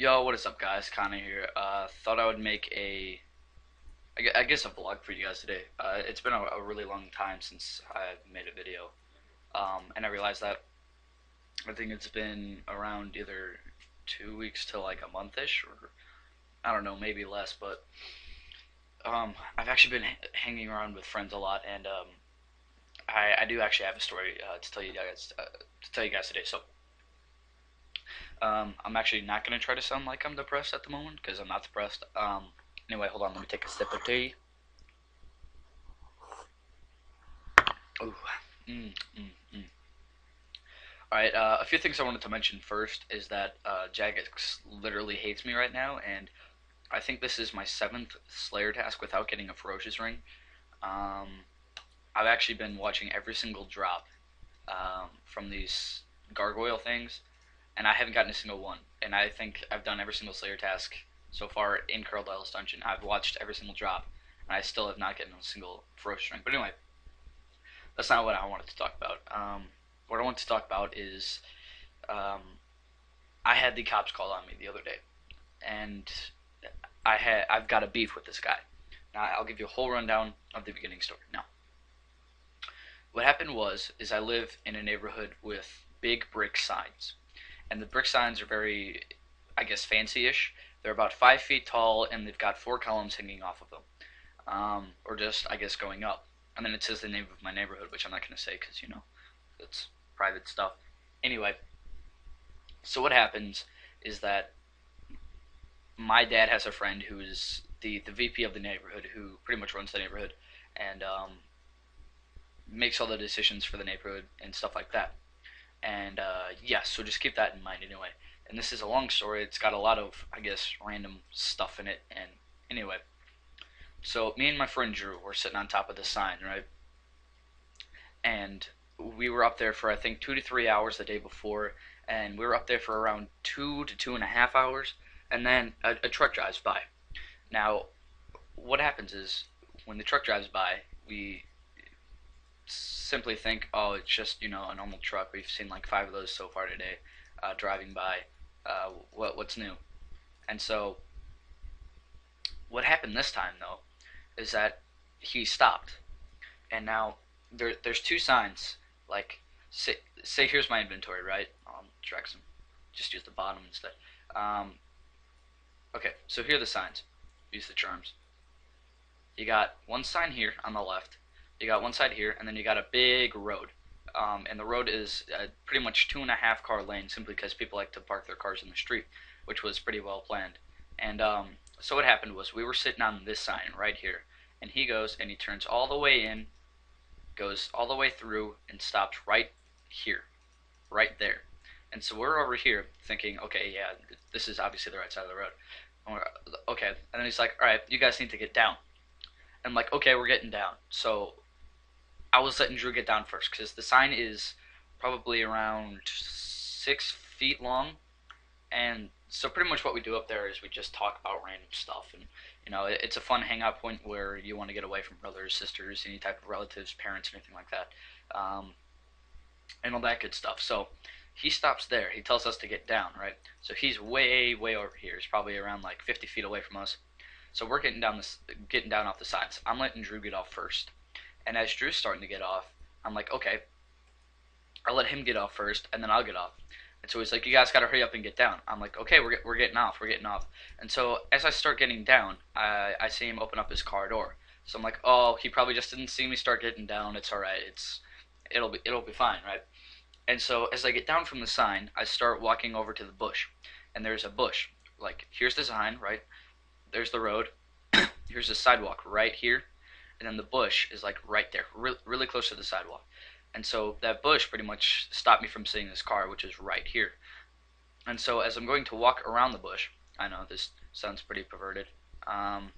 Yo, what is up, guys? Connor here. Thought I would make I guess a vlog for you guys today. It's been a really long time since I've made a video, and I realized that I think it's been around either 2 weeks to like a month-ish, or I don't know, maybe less. But I've actually been hanging around with friends a lot, and I do actually have a story to tell you guys today. So I'm actually not gonna try to sound like I'm depressed at the moment because I'm not depressed. Anyway, hold on. Let me take a sip of tea. Ooh. Mm, mm, mm. All right. A few things I wanted to mention first is that Jagex literally hates me right now, and I think this is my seventh Slayer task without getting a ferocious ring. Um, I've actually been watching every single drop from these gargoyle things, and I haven't gotten a single one. And I think I've done every single Slayer task so far in Curldile's Dungeon. I've watched every single drop, and I still have not gotten a single ferocious ring. But anyway, that's not what I wanted to talk about. What I want to talk about is um, I had the cops called on me the other day, and I've got a beef with this guy. Now I'll give you a whole rundown of the beginning story. Now, what happened is I live in a neighborhood with big brick signs, and the brick signs are very, I guess, fancy-ish. They're about 5 feet tall, and they've got four columns hanging off of them, or just, I guess, going up. And then it says the name of my neighborhood, which I'm not going to say because, it's private stuff. Anyway, so what happens is that my dad has a friend who is the VP of the neighborhood, who pretty much runs the neighborhood, and makes all the decisions for the neighborhood and stuff like that. And yeah, so just keep that in mind anyway. And this is a long story. It's got a lot of, I guess, random stuff in it. And anyway, so me and my friend Drew were sitting on top of the sign, right? And we were up there for I think 2 to 3 hours the day before, and we were up there for around 2 to 2.5 hours, and then a truck drives by. Now, what happens is when the truck drives by, we simply think, oh, it's just a normal truck. We've seen like five of those so far today, driving by. What's new? And so, what happened this time though, is that he stopped, and now there's two signs. Like, say here's my inventory, right? Drag some, just use the bottom instead. Okay, so here are the signs. Use the charms. You got one sign here on the left. You got one side here, and then you got a big road. And the road is pretty much 2.5 car lane, simply because people like to park their cars in the street, which was pretty well planned. And so what happened was we were sitting on this sign right here, and he goes and he turns all the way in, goes all the way through, and stops right here, right there. And so we're over here thinking, okay, yeah, this is obviously the right side of the road. Okay, and then he's like, all right, you guys need to get down. And I'm like, okay, we're getting down. So I was letting Drew get down first because the sign is probably around 6 feet long, and so pretty much what we do up there is we just talk about random stuff, and it's a fun hangout point where you want to get away from brothers, sisters, any type of relatives, parents, anything like that, and all that good stuff. So he stops there. He tells us to get down, right? So he's way, way over here. He's probably around like 50 feet away from us. So we're getting down off the sides. I'm letting Drew get off first. And as Drew's starting to get off, I'm like, okay, I'll let him get off first, and then I'll get off. And so he's like, you guys got to hurry up and get down. I'm like, okay, we're getting off. And so as I start getting down, I see him open up his car door. So I'm like, oh, he probably just didn't see me start getting down. It's all right. It'll be fine, right? And so as I get down from the sign, I start walking over to the bush. And there's a bush. Like, here's the sign, right? There's the road. Here's the sidewalk right here. And then the bush is like right there, really close to the sidewalk. And so that bush pretty much stopped me from seeing this car, which is right here. And so as I'm going to walk around the bush, I know this sounds pretty perverted. As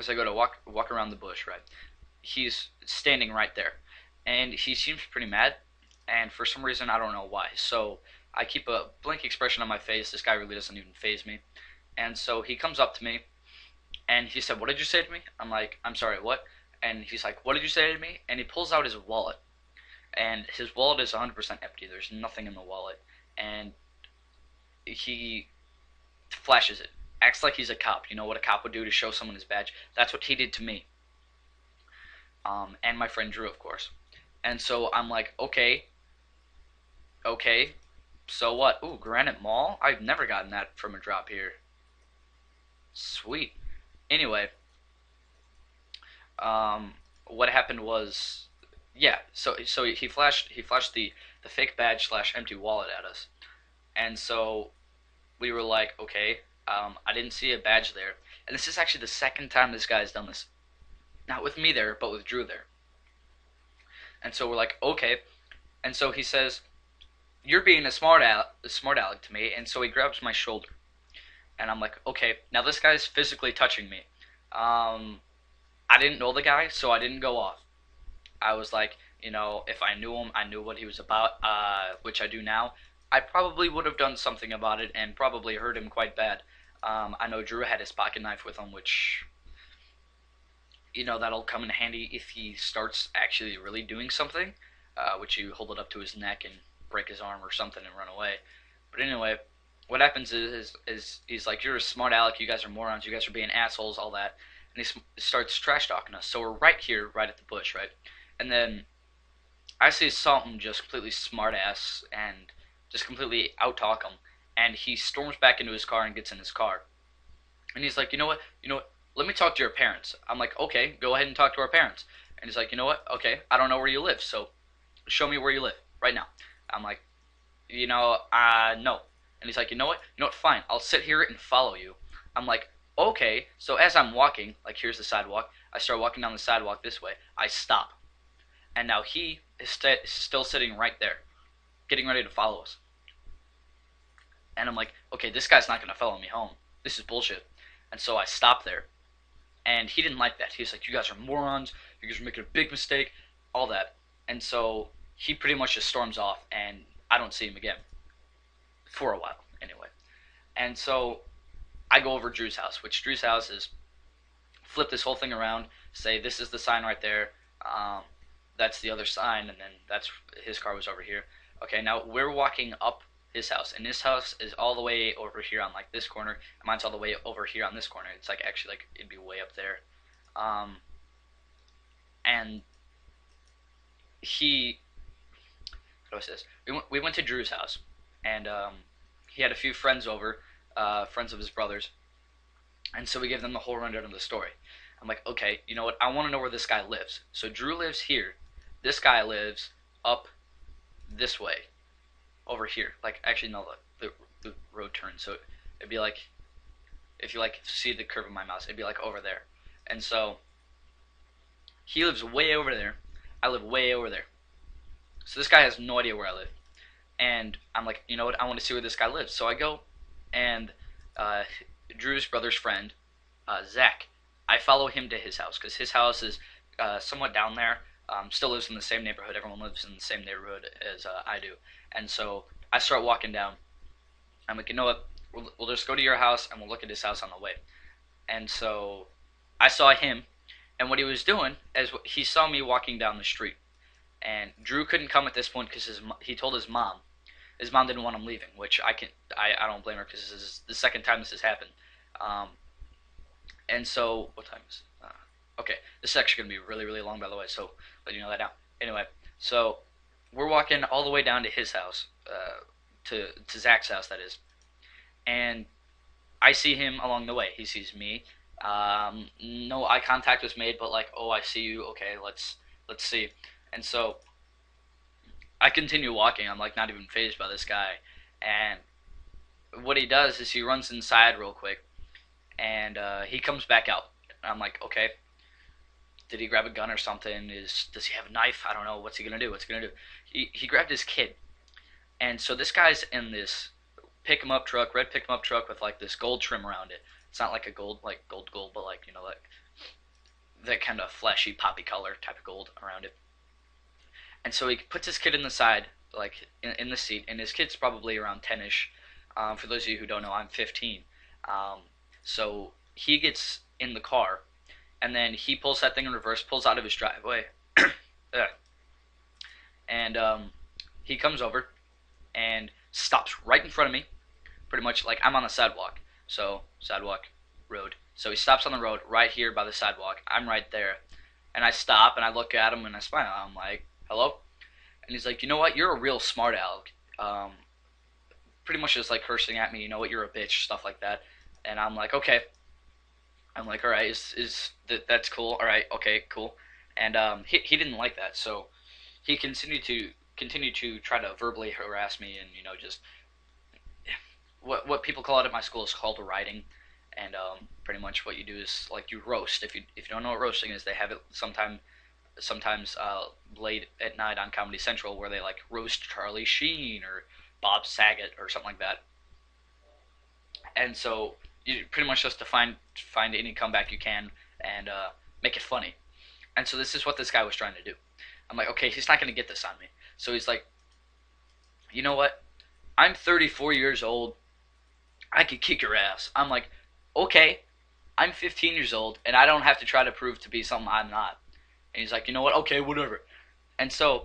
I go to walk around the bush, right, he's standing right there, and he seems pretty mad. And for some reason, I don't know why. So I keep a blank expression on my face. This guy really doesn't even faze me. And so he comes up to me, and he said, "What did you say to me?" I'm like, "I'm sorry, what?" And he's like, "What did you say to me?" And he pulls out his wallet, and his wallet is 100% empty. There's nothing in the wallet, and he flashes it, acts like he's a cop. You know what a cop would do to show someone his badge? That's what he did to me. And my friend Drew, of course. And so I'm like, okay, okay, so what? Ooh, Granite Mall? I've never gotten that from a drop here. Sweet. Anyway, what happened was, yeah. So he flashed the fake badge slash empty wallet at us, and so we were like, okay, I didn't see a badge there, and this is actually the second time this guy's done this. Not with me there, but with Drew there. And so we're like, okay. And so he says, "You're being a smart aleck to me." And so he grabs my shoulder, and I'm like, okay. Now this guy's physically touching me. Um, I didn't know the guy, so I didn't go off. I was like, if I knew him, I knew what he was about, which I do now. I probably would have done something about it and probably hurt him quite bad. I know Drew had his pocket knife with him, which that'll come in handy if he starts actually really doing something, which you hold it up to his neck and break his arm or something and run away. But anyway, what happens is he's like, "You're a smart aleck. You guys are morons. You guys are being assholes. All that." And he starts trash talking us. So we're right here, right at the bush, right? And then I see something just completely smart ass and just completely out talk him. And he storms back into his car and gets in his car. And he's like, "You know what? You know what? Let me talk to your parents." I'm like, "Okay, go ahead and talk to our parents." And he's like, "You know what? Okay, I don't know where you live, so show me where you live right now." I'm like, no. And he's like, You know what? Fine. I'll sit here and follow you." I'm like, "Okay." So as I'm walking, like here's the sidewalk. I start walking down the sidewalk this way. I stop. And now he is still sitting right there, getting ready to follow us. And I'm like, okay, this guy's not going to follow me home. This is bullshit. And so I stop there. And he didn't like that. He was like, "You guys are morons. You guys are making a big mistake." All that. And so he pretty much just storms off, and I don't see him again. For a while, anyway. And so I go over Drew's house, which Drew's house is flip this whole thing around, say this is the sign right there, that's the other sign, and then that's his car was over here. Okay, now we're walking up his house, and his house is all the way over here on like this corner, and mine's all the way over here on this corner. It's like actually like it'd be way up there, and he, how do I say this? We went to Drew's house, and he had a few friends over, friends of his brothers, and so we gave them the whole rundown of the story. I'm like, okay, you know what? I want to know where this guy lives. So Drew lives here. This guy lives up this way, over here. Like, actually, no, the road turns. So it'd be like, if you like see the curve of my mouse, it'd be like over there. And so he lives way over there. I live way over there. So this guy has no idea where I live. And I'm like, you know what? I want to see where this guy lives. So I go, and Drew's brother's friend, Zach, I follow him to his house because his house is somewhat down there. Still lives in the same neighborhood. Everyone lives in the same neighborhood as I do. And so I start walking down. I'm like, you know what? We'll just go to your house and we'll look at his house on the way. And so I saw him, and what he was doing is he saw me walking down the street. And Drew couldn't come at this point because he told his mom. His mom didn't want him leaving, which I don't blame her because this is the second time this has happened. And so what time is it? Okay, this is actually gonna be really really long, by the way. So let you know that now. Anyway, so we're walking all the way down to his house, to Zach's house, that is. And I see him along the way. He sees me. No eye contact was made, but like, "Oh, I see you. Okay, let's see." And so I continue walking. I'm like not even phased by this guy. And what he does is he runs inside real quick, and he comes back out. And I'm like, okay, did he grab a gun or something? Does he have a knife? I don't know. What's he gonna do? What's he gonna do? He grabbed his kid, and so this guy's in this pick 'em up truck, red pick 'em up truck with like this gold trim around it. It's not like a gold, but like like that kind of flashy poppy color type of gold around it. And so he puts his kid in the side, like in the seat, and his kid's probably around 10ish. For those of you who don't know, I'm 15. So he gets in the car, and then he pulls that thing in reverse, pulls out of his driveway, and he comes over and stops right in front of me, pretty much like I'm on the sidewalk, so sidewalk, road. So he stops on the road right here by the sidewalk. I'm right there, and I stop and I look at him and I smile. I'm like, "Hello," and he's like, "You know what? You're a real smart aleck." Pretty much just like cursing at me. You know what? You're a bitch, stuff like that. And I'm like, okay. I'm like, all right, that's cool. All right, okay, cool. And he didn't like that, so he continued to try to verbally harass me, and just what people call it at my school is called riding. And pretty much what you do is like you roast. If you don't know what roasting is, they have it sometimes late at night on Comedy Central where they like roast Charlie Sheen or Bob Saget or something like that. And so you pretty much just to find any comeback you can and make it funny. And so this is what this guy was trying to do. I'm like, okay, he's not gonna get this on me. So he's like, you know what? I'm 34 years old. I could kick your ass. I'm like, okay, I'm 15 years old, and I don't have to try to prove to be something I'm not. And he's like, you know what? Okay, whatever. And so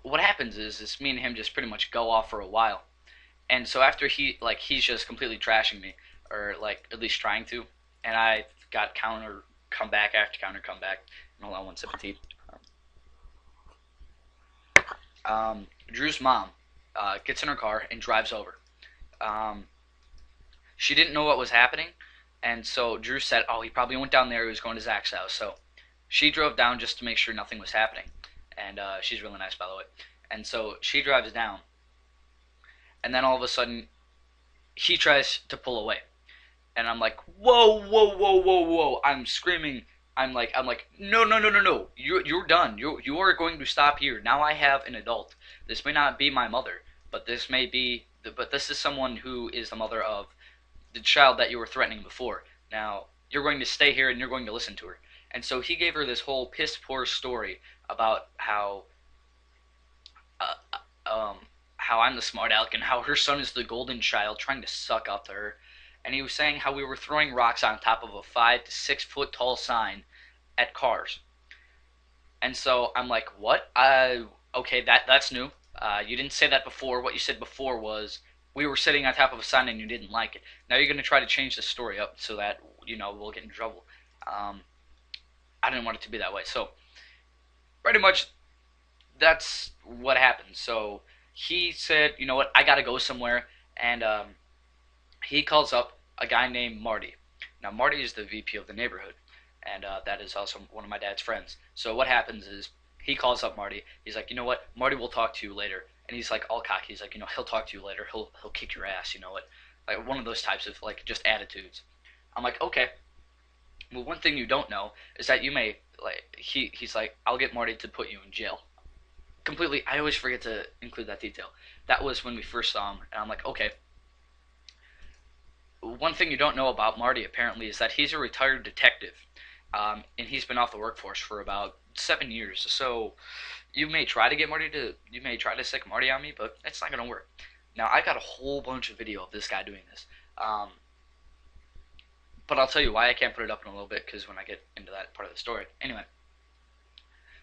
what happens is me and him just pretty much go off for a while. And so after he's just completely trashing me, or like at least trying to, and I got counter comeback after counter comeback. And hold on one sip of tea. Drew's mom gets in her car and drives over. Um, she didn't know what was happening, and so Drew said, "Oh, he probably went down there. He was going to Zach's house." So she drove down just to make sure nothing was happening, and she's really nice, by the way. And so she drives down, and then all of a sudden, he tries to pull away, and I'm like, "Whoa, whoa, whoa, whoa, whoa!" I'm screaming. I'm like, no, no, no, no, no! You're done. You are going to stop here. Now I have an adult. This may not be my mother, but this is someone who is the mother of the child that you were threatening before. Now you're going to stay here and you're going to listen to her. And so he gave her this whole piss poor story about uh, um, how I'm the smart aleck and how her son is the golden child trying to suck up to her. And he was saying how we were throwing rocks on top of a 5 to 6 foot tall sign at cars. And so I'm like, what? Okay, that's new. You didn't say that before. What you said before was we were sitting on top of a sign and you didn't like it. Now you're going to try to change the story up so that we'll get in trouble. Um, I didn't want it to be that way. So pretty much that's what happened. So he said, you know what, I got to go somewhere, and he calls up a guy named Marty. Now Marty is the VP of the neighborhood, and that is also one of my dad's friends. So what happens is he calls up Marty. He's like, you know what, Marty will talk to you later. And he's like all cocky. He's like, he'll talk to you later. He'll kick your ass. You know what? Like one of those types of like just attitudes. I'm like, okay. Well, one thing you don't know is that you may like he's like, I'll get Marty to put you in jail. Completely. I always forget to include that detail. That was when we first saw him, and I'm like, okay. One thing you don't know about Marty apparently is that he's a retired detective, and he's been off the workforce for about 7 years. So you may try to sick Marty on me, but it's not gonna work. Now I got a whole bunch of video of this guy doing this, but I'll tell you why I can't put it up in a little bit because when I get into that part of the story, anyway.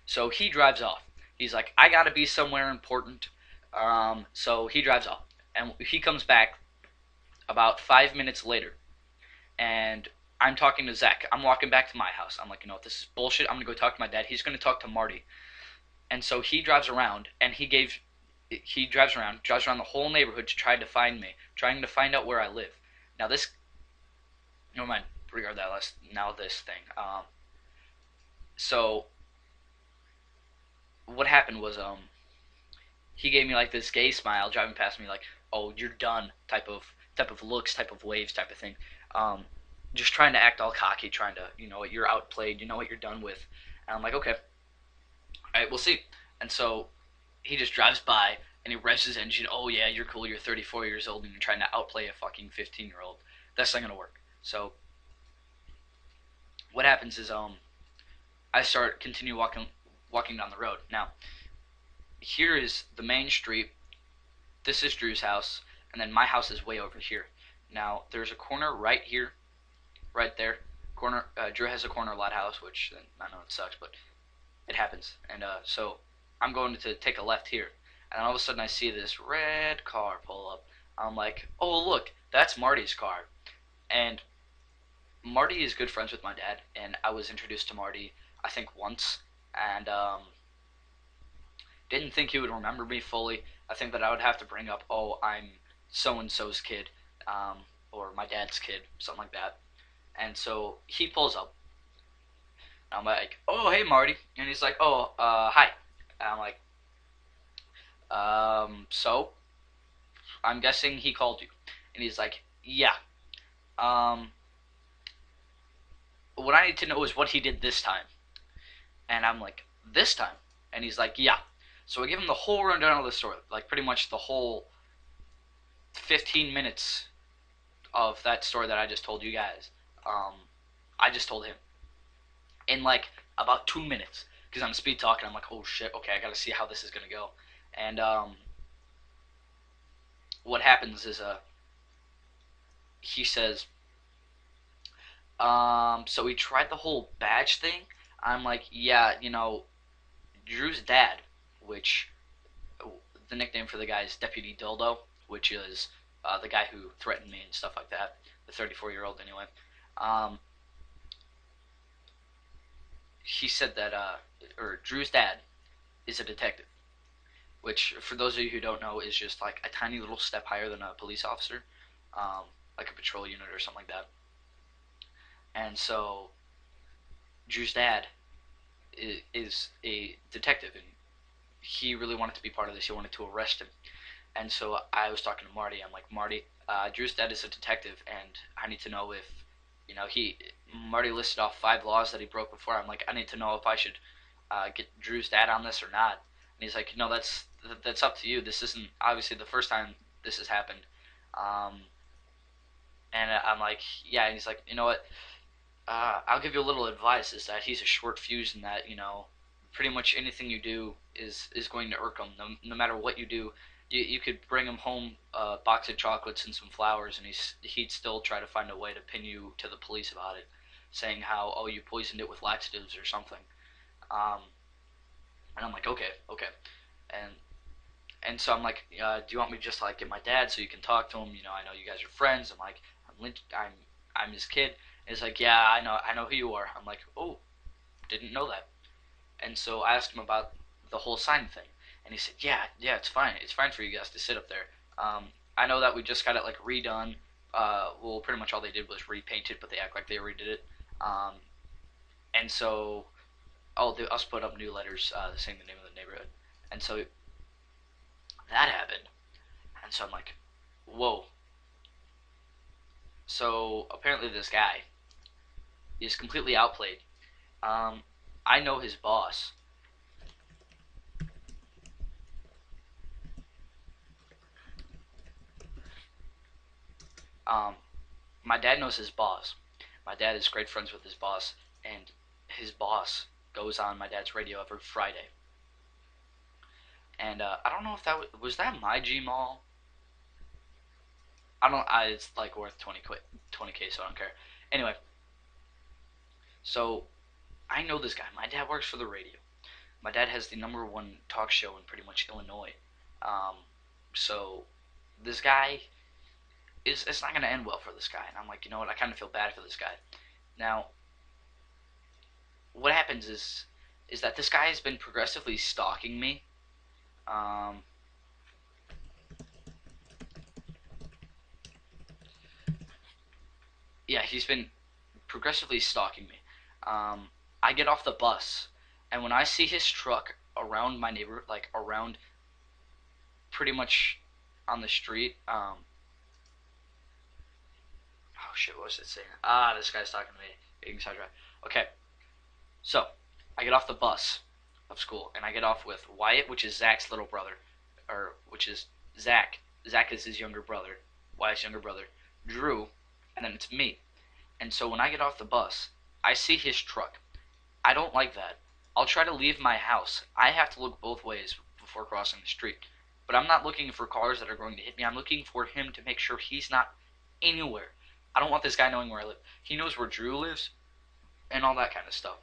So he drives off. He's like, I gotta be somewhere important. So he drives off, and he comes back about 5 minutes later, and I'm talking to Zach. I'm walking back to my house. I'm like, this is bullshit. I'm gonna go talk to my dad. He's gonna talk to Marty. And so he drives around, and drives around the whole neighborhood to try to find me, trying to find out where I live. Now this, never mind, regard that last. Now this thing. So what happened was, he gave me like this gay smile, driving past me, like, "Oh, you're done," type of looks, type of waves, type of thing. Um, just trying to act all cocky, trying to, what, you're outplayed, you know what you're done with. And I'm like, okay, all right, we'll see. And so he just drives by and he revs his engine. Oh yeah, you're cool. You're 34 years old and you're trying to outplay a fucking 15-year-old. That's not gonna work. So what happens is I continue walking down the road. Now here is the main street. This is Drew's house, and then my house is way over here. Now there's a corner right here, right there. Corner. Drew has a corner lot house, which I know it sucks, but it happens. And so I'm going to take a left here, and all of a sudden I see this red car pull up. I'm like, oh look, that's Marty's car. And Marty is good friends with my dad, and I was introduced to Marty I think once, and didn't think he would remember me fully. I think that I would have to bring up, oh, I'm so and so's kid, um, or my dad's kid, something like that. And so he pulls up, and I'm like, oh hey Marty, and he's like, oh hi. And I'm like, so I'm guessing he called you, and he's like, yeah. Um, what I need to know is what he did this time. And I'm like, this time? And he's like, yeah. So I give him the whole rundown of the story, like pretty much the whole 15 minutes of that story that I just told you guys. Um, I just told him in like about 2 minutes because I'm speed talking. I'm like, oh shit, okay, I gotta see how this is gonna go. And what happens is he says, so he tried the whole badge thing. I'm like, yeah, Drew's dad, which the nickname for the guy is Deputy Dildo, which is the guy who threatened me and stuff like that, the 34-year-old anyway. Um, he said that, or Drew's dad is a detective, which for those of you who don't know is just like a tiny little step higher than a police officer, like a patrol unit or something like that. And so Drew's dad is a detective, and he really wanted to be part of this. He wanted to arrest him. And so I was talking to Marty. I'm like, Marty, Drew's dad is a detective, and I need to know if, Marty listed off 5 laws that he broke before. I'm like, I need to know if I should get Drew's dad on this or not. And he's like, no, that's up to you. This isn't obviously the first time this has happened. Um, and I'm like, yeah. And he's like, you know what? I'll give you a little advice. Is that he's a short fuse, and that pretty much anything you do is going to irk him. No matter what you do, you could bring him home a box of chocolates and some flowers, and he'd still try to find a way to pin you to the police about it, saying how, oh, you poisoned it with laxatives or something. Um, and I'm like, okay, okay, and so I'm like, do you want me to just like get my dad so you can talk to him? I know you guys are friends. I'm like, I'm his kid. And he's like, yeah, I know who you are. I'm like, oh, didn't know that. And so I asked him about the whole sign thing, and he said, yeah, it's fine for you guys to sit up there. I know that we just got it like redone. Well, pretty much all they did was repaint it, but they act like they redid it. Um, and so I'll also put up new letters saying the name of the neighborhood. And so that happened, and so I'm like, whoa. So apparently this guy is completely outplayed. Um, I know his boss. Um, my dad knows his boss. My dad is great friends with his boss, and his boss goes on my dad's radio every Friday. And I don't know if was that my Gmall. I don't. It's like worth 20k, so I don't care. Anyway, so I know this guy. My dad works for the radio. My dad has the #1 talk show in pretty much Illinois. Um, so this guy it's not going to end well for this guy. And I'm like, you know what? I kind of feel bad for this guy. Now, what happens is that this guy has been progressively stalking me. Um, yeah, he's been progressively stalking me. I get off the bus, and when I see his truck around my neighbor, like around pretty much on the street, oh shit, what was it saying? This guy's talking to me. Getting sidetracked. Okay, so I get off the bus of school, and I get off with Wyatt, which is Zach's little brother, or which is Zach. Zach is his younger brother, Wyatt's younger brother. Drew, and then it's me. And so when I get off the bus, I see his truck. I don't like that. I'll try to leave my house. I have to look both ways before crossing the street. But I'm not looking for cars that are going to hit me. I'm looking for him to make sure he's not anywhere. I don't want this guy knowing where I live. He knows where Drew lives and all that kind of stuff.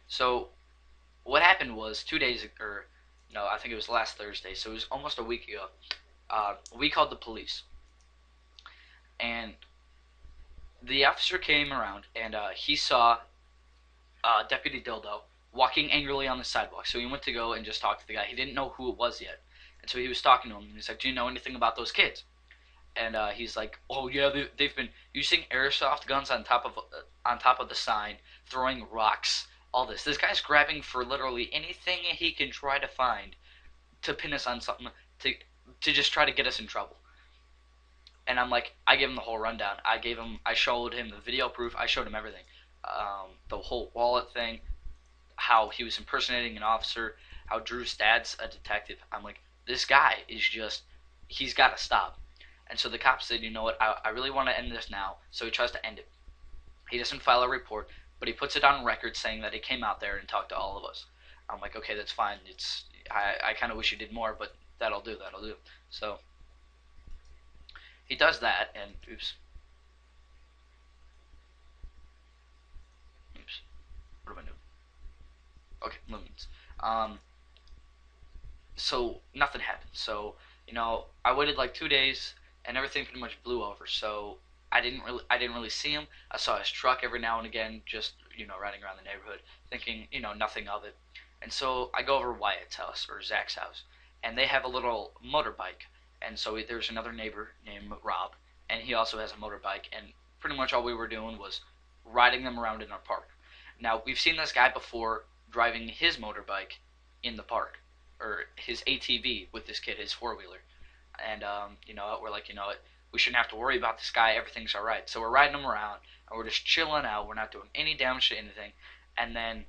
So what happened was 2 days, or no, I think it was last Thursday, so it was almost a week ago. We called the police, and the officer came around, and he saw Deputy Dildo walking angrily on the sidewalk. So he went to go and just talk to the guy. He didn't know who it was yet, and so he was talking to him. And he's like, "Do you know anything about those kids?" And he's like, "Oh yeah, they've been using airsoft guns on top of the sign, throwing rocks, all this. This guy's grabbing for literally anything he can try to find to pin us on something to to just try to get us in trouble." And I'm like, I gave him the whole rundown. I showed him the video proof. I showed him everything, the whole wallet thing, how he was impersonating an officer, how Drew's dad's a detective. I'm like, this guy is just, he's got to stop. And so the cop said, you know what, I really want to end this now. So he tries to end it. He doesn't file a report, but he puts it on record saying that he came out there and talked to all of us. I'm like, okay, that's fine. I kind of wish you did more, but that'll do. So he does that, and oops, what am I doing? Okay, limits. Um, so nothing happened. So I waited like 2 days, and everything pretty much blew over. So I didn't really see him. I saw his truck every now and again, just riding around the neighborhood, thinking nothing of it. And so I go over to Wyatt's house or Zach's house, and they have a little motorbike. And so there's another neighbor named Rob, and he also has a motorbike. And pretty much all we were doing was riding them around in our park. Now we've seen this guy before driving his motorbike in the park, or his ATV with this kid, his four wheeler. And we're like, we shouldn't have to worry about this guy. Everything's all right. So we're riding him around, and we're just chilling out. We're not doing any damage to anything. And then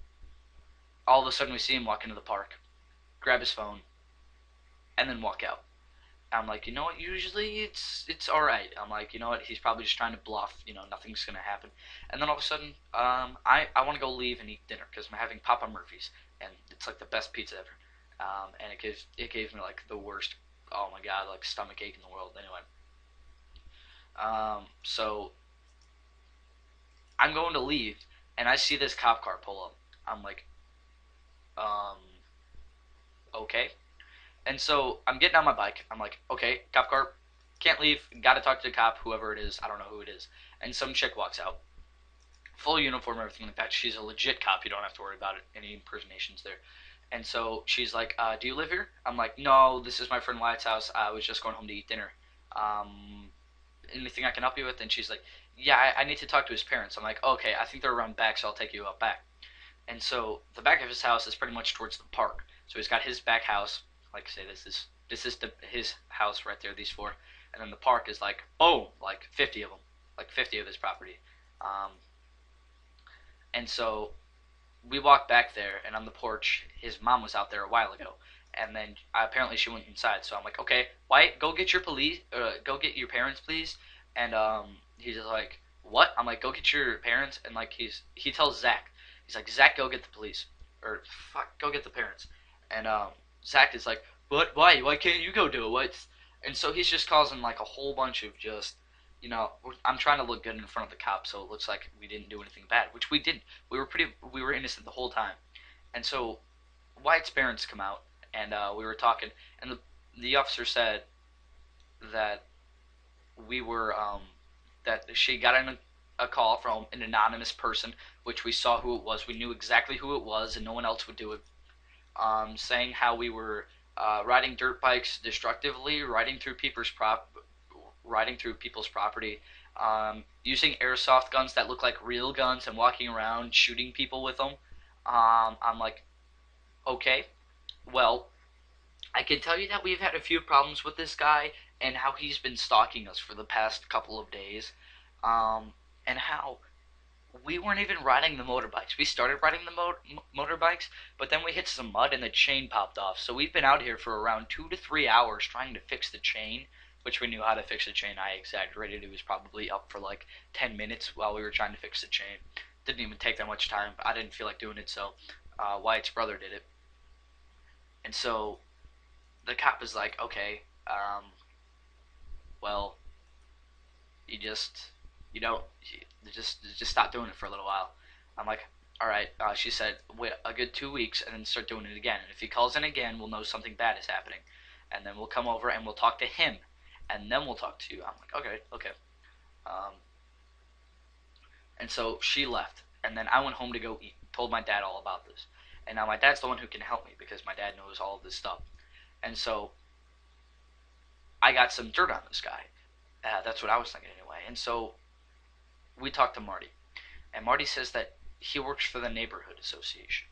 all of a sudden, we see him walk into the park, grab his phone, and then walk out. I'm like, you know what? Usually it's all right. I'm like, you know what? He's probably just trying to bluff. Nothing's gonna happen. And then all of a sudden, I want to go leave and eat dinner because I'm having Papa Murphy's, and it's like the best pizza ever. And it gave me like the worst. Oh my god, like stomach ache in the world. Anyway, so I'm going to leave, and I see this cop car pull up. I'm like, um, okay. And so I'm getting on my bike. I'm like, okay, cop car, can't leave. Got to talk to the cop, whoever it is. I don't know who it is. And some chick walks out, full uniform, everything like that. She's a legit cop. You don't have to worry about it. Any impersonations there. And so she's like, "Do you live here?" I'm like, "No, this is my friend Wyatt's house. I was just going home to eat dinner. Anything I can help you with?" And she's like, "Yeah, I need to talk to his parents." I'm like, "Okay, I think they're around back, so I'll take you out back." And so the back of his house is pretty much towards the park. So he's got his back house. Like I say, his house right there. These four, and then the park is like, oh, like 50 of them, like 50 of his property. Um, and so we walked back there, and on the porch, his mom was out there a while ago, and then apparently she went inside. So I'm like, okay, Wyatt, go get your police, go get your parents, please. And he's just like, what? I'm like, go get your parents, and like he tells Zach, he's like, Zach, go get the police, or fuck, go get the parents. And Zach is like, what? Why? Why can't you go do it? What? And so he's just causing like a whole bunch of just I'm trying to look good in front of the cops, so it looks like we didn't do anything bad, which we didn't. We were innocent the whole time. And so Wyatt's parents come out, and we were talking, and the officer said that we were that she got a call from an anonymous person, which we saw who it was. We knew exactly who it was, and no one else would do it. Saying how we were riding dirt bikes destructively, riding through people's property, using airsoft guns that look like real guns and walking around shooting people with them. I'm like, okay, well, I can tell you that we've had a few problems with this guy and how he's been stalking us for the past couple of days, and how we weren't even riding the motorbikes. We started riding the motorbikes, but then we hit some mud and the chain popped off. So we've been out here for around 2 to 3 hours trying to fix the chain, which we knew how to fix the chain. I exaggerated. It was probably up for like 10 minutes while we were trying to fix the chain. Didn't even take that much time. I didn't feel like doing it, so Wyatt's brother did it. And so the cop is like, okay, well, you just you don't just stop doing it for a little while. I'm like, all right. She said, wait a good 2 weeks and then start doing it again. And if he calls in again, we'll know something bad is happening. and then we'll come over and we'll talk to him, and then we'll talk to you. I'm like, okay, okay. Um, and so she left, and then I went home to go eat. Told my dad all about this, and now my dad's the one who can help me because my dad knows all of this stuff. And so I got some dirt on this guy. That's what I was thinking anyway. And so we talked to Marty, and Marty says that he works for the neighborhood association,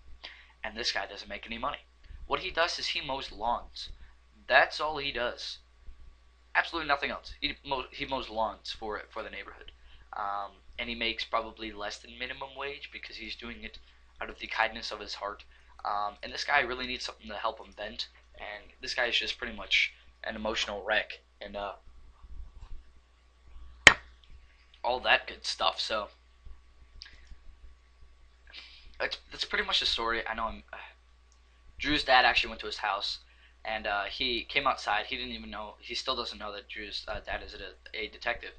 and this guy doesn't make any money. What he does is he mows lawns. That's all he does. Absolutely nothing else. He mows lawns for the neighborhood, and he makes probably less than minimum wage because he's doing it out of the kindness of his heart. And this guy really needs something to help him vent. And this guy is just pretty much an emotional wreck and all that good stuff. So that's pretty much the story. I know Drew's dad actually went to his house, and he came outside. He didn't even know. He still doesn't know that Drew's dad is a detective.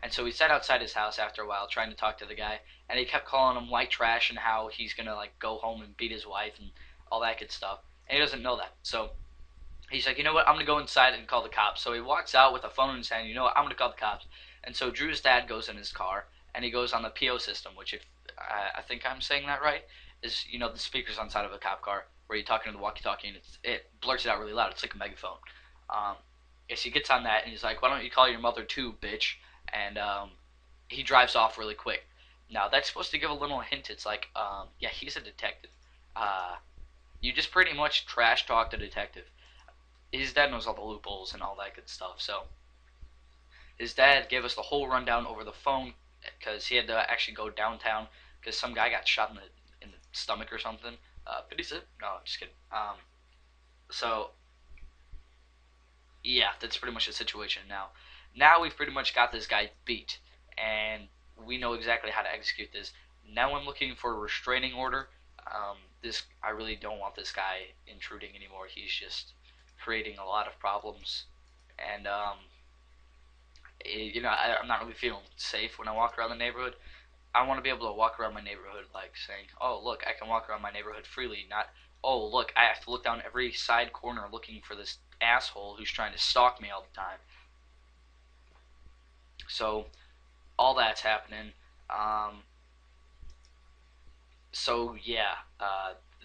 And so he sat outside his house after a while trying to talk to the guy, and he kept calling him white trash and how he's gonna like go home and beat his wife and all that good stuff. And he doesn't know that. So he's like, you know what, I'm gonna go inside and call the cops. So he walks out with a phone in his hand. You know what, I'm gonna call the cops. And so Drew's dad goes in his car and he goes on the PO system, which if I think I'm saying that right, is the speakers on the side of a cop car where you're talking to the walkie-talkie and it blurts it out really loud. It's like a megaphone. Yes, he gets on that and he's like, why don't you call your mother too, bitch? And he drives off really quick. Now that's supposed to give a little hint. It's like, yeah, he's a detective. You just pretty much trash talk the detective. His dad knows all the loopholes and all that good stuff. So his dad gave us the whole rundown over the phone because he had to actually go downtown because some guy got shot in the stomach or something. But he's no, I'm just kidding. So yeah, that's pretty much the situation now. Now we've pretty much got this guy beat, and we know exactly how to execute this. Now I'm looking for a restraining order. I really don't want this guy intruding anymore. He's just creating a lot of problems, and I'm not really feeling safe when I walk around the neighborhood. I want to be able to walk around my neighborhood like saying, "Oh, look, I can walk around my neighborhood freely." Not, "Oh, look, I have to look down every side corner looking for this asshole who's trying to stalk me all the time." So all that's happening. So yeah,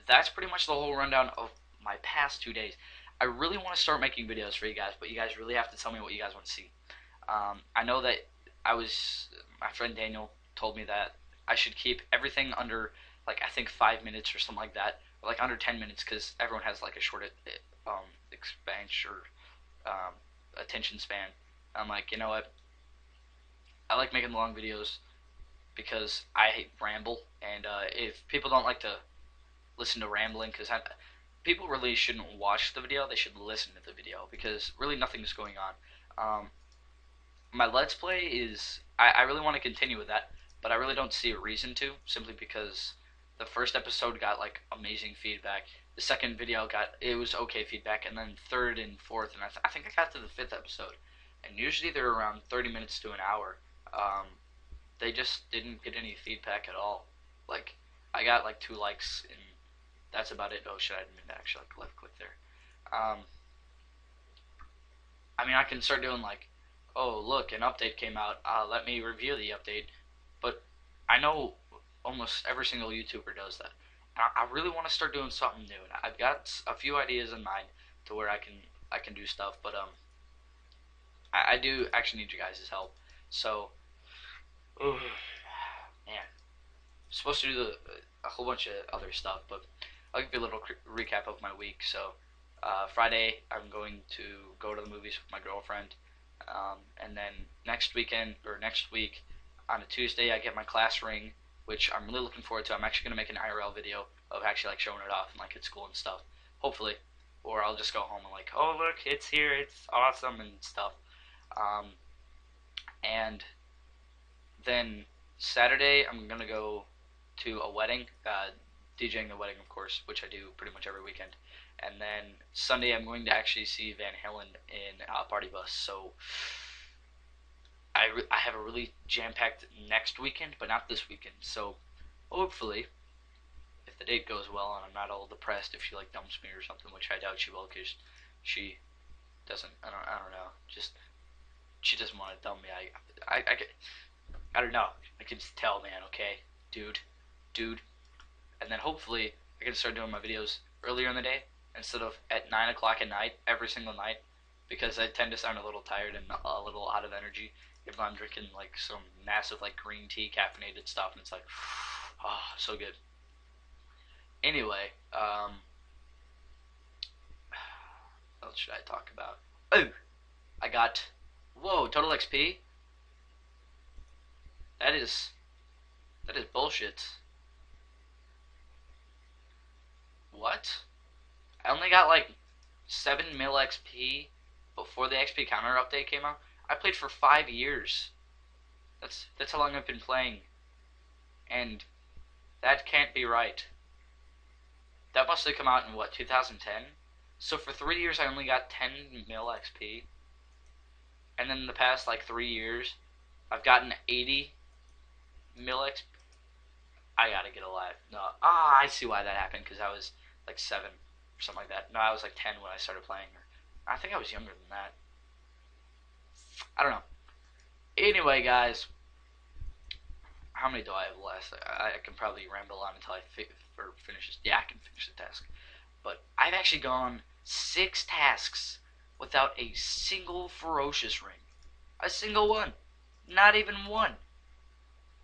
that's pretty much the whole rundown of my past 2 days. I really want to start making videos for you guys, but you guys really have to tell me what you guys want to see. I know that my friend Daniel told me that I should keep everything under, like, I think 5 minutes or something like that, or like under 10 minutes, because everyone has like a short expansion or attention span. I'm like, you know what? I like making long videos because I ramble, and if people don't like to listen to rambling, because people really shouldn't watch the video, they should listen to the video, because really nothing's going on. My Let's Play is, I really want to continue with that, but I really don't see a reason to, simply because the first episode got like amazing feedback, the second video it was okay feedback, and then third and fourth, and I think I got to the fifth episode, and usually they're around 30 minutes to an hour. They just didn't get any feedback at all. Like, I got like 2 likes, and that's about it. Oh shit, I didn't mean to actually like left click there. I mean, I can start doing like, oh look, an update came out, let me review the update. But I know almost every single YouTuber does that. I really want to start doing something new, and I've got a few ideas in mind to where I can do stuff, but I do actually need you guys' help. So, man, I'm supposed to do a whole bunch of other stuff, but I'll give you a little recap of my week. So, Friday I'm going to go to the movies with my girlfriend, and then next week on a Tuesday I get my class ring, which I'm really looking forward to. I'm actually going to make an IRL video of actually like showing it off and like at school and stuff, hopefully, or I'll just go home and like, oh look, it's here, it's awesome and stuff. And then Saturday I'm gonna go to a wedding, DJing the wedding, of course, which I do pretty much every weekend. And then Sunday I'm going to actually see Van Halen in Party Bus. So I have a really jam-packed next weekend, but not this weekend. So hopefully, if the date goes well and I'm not all depressed if she like dumps me or something, which I doubt she will, because she doesn't. I don't know. Just she doesn't want to dump me. I don't know. I can just tell, man. Okay, dude, dude. And then hopefully I can start doing my videos earlier in the day instead of at 9 o'clock at night every single night, because I tend to sound a little tired and a little out of energy if I'm drinking like some massive like green tea caffeinated stuff, and it's like, oh, so good. Anyway, what else should I talk about? Oh, I got, whoa, total XP. That is that is bullshit. What? I only got like 7 mil XP before the XP counter update came out. I played for 5 years. That's how long I've been playing, and that can't be right. That must have come out in what, 2010? So for 3 years I only got 10 mil XP, and then in the past like 3 years I've gotten 80 mil XP. I gotta get alive. No, I see why that happened, because I was like 7 or something like that. No, I was like 10 when I started playing. I think I was younger than that. I don't know. Anyway, guys, how many do I have left? I can probably ramble on until I finish this. Yeah, I can finish the task. But I've actually gone 6 tasks without a single ferocious ring. A single one. Not even one.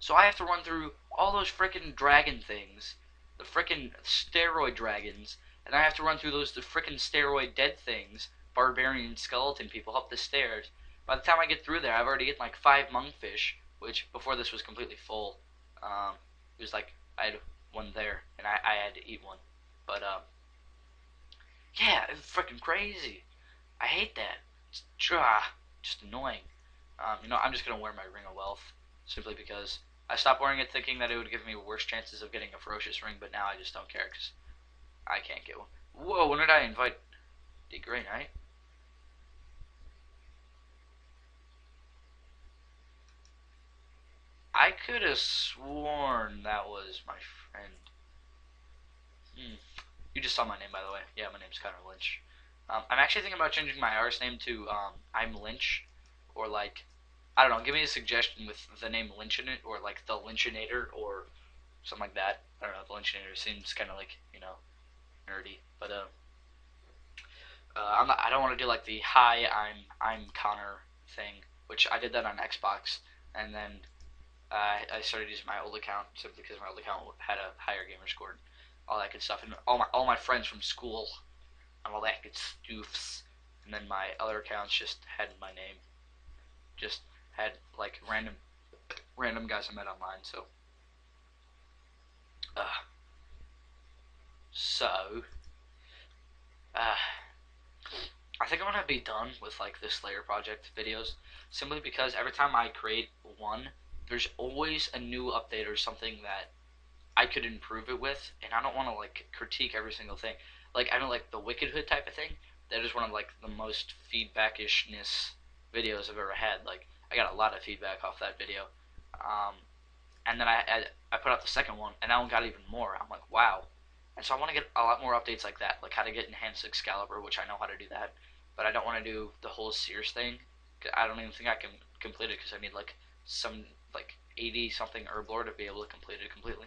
So I have to run through all those frickin' dragon things, the frickin' steroid dragons, and I have to run through the frickin' steroid dead things, barbarian skeleton people up the stairs. By the time I get through there, I've already eaten like 5 monkfish, which before this was completely full. It was like I had one there, and I had to eat one. But yeah, it's freaking crazy. I hate that. It's just annoying. I'm just gonna wear my ring of wealth simply because I stopped wearing it thinking that it would give me worse chances of getting a ferocious ring, but now I just don't care because I can't get one. Whoa, when did I invite the Grey Knight? I could have sworn that was my friend. You just saw my name, by the way. Yeah, my name's Connor Lynch. I'm actually thinking about changing my artist name to I'm Lynch, or like, I don't know. Give me a suggestion with the name Lynch in it, or like the Lynchinator, or something like that. I don't know. The Lynchinator seems kind of like, nerdy, but I don't want to do like the hi I'm Connor thing, which I did that on Xbox, and then I started using my old account simply because my old account had a higher gamer score and all that good stuff, and all my friends from school and all that good stuffs. And then my other accounts just had my name, just had like random guys I met online. Uh, so uh, I think I'm gonna be done with like this Slayer project videos simply because every time I create one, there's always a new update or something that I could improve it with, and I don't want to like critique every single thing. Like I know like the Wicked Hood type of thing. That is one of like the most feedbackishness videos I've ever had. Like I got a lot of feedback off that video, um, and then I put out the second one, and that one got even more. I'm like, wow. And so I want to get a lot more updates like that, like how to get enhanced Excalibur, which I know how to do that, but I don't want to do the whole Sears thing. I don't even think I can complete it because I need like some like 80 something herb lore to be able to complete it completely,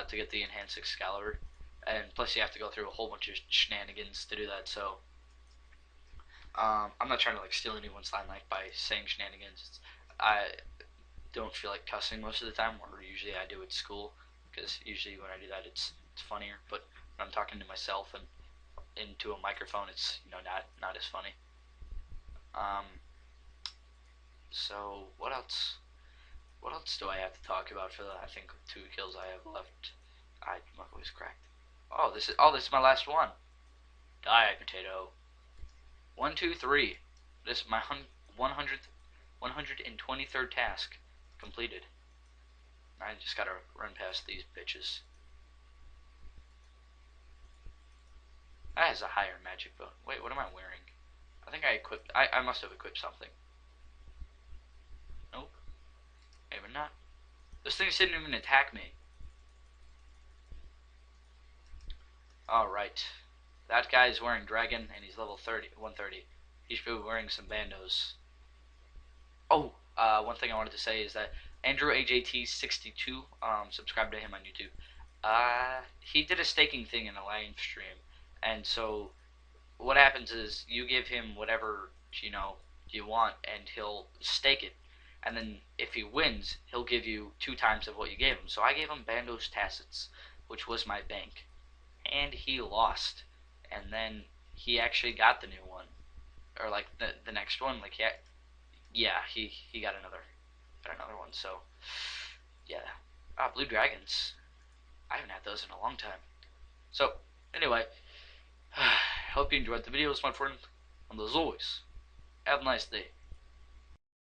to get the enhanced Excalibur, and plus you have to go through a whole bunch of shenanigans to do that. So I'm not trying to like steal anyone's limelight by saying shenanigans. I don't feel like cussing most of the time, or usually I do at school, because usually when I do that it's funnier. But when I'm talking to myself and into a microphone, it's not as funny. Um, so what else? What else do I have to talk about for the I think 2 kills I have left? My voice cracked. This is my last one. Die, potato. 1, 2, 3. This is my 123rd task completed. I just gotta run past these bitches. That has a higher magic bone. Wait, what am I wearing? I think I equipped. I must have equipped something. Nope. Maybe not. This thing didn't even attack me. Alright. That guy's wearing dragon and he's level 130. he should be wearing some bandos. Oh, one thing I wanted to say is that Andrew AJT62, subscribe to him on YouTube. He did a staking thing in a live stream, and so what happens is you give him whatever you want, and he'll stake it, and then if he wins, he'll give you 2 times of what you gave him. So I gave him Bandos Tacits, which was my bank, and he lost, and then he actually got the new one, or like the next one, like yeah, he got another one. So yeah, Blue Dragons. I haven't had those in a long time. So anyway, hope you enjoyed the videos, my friend, and as always, have a nice day.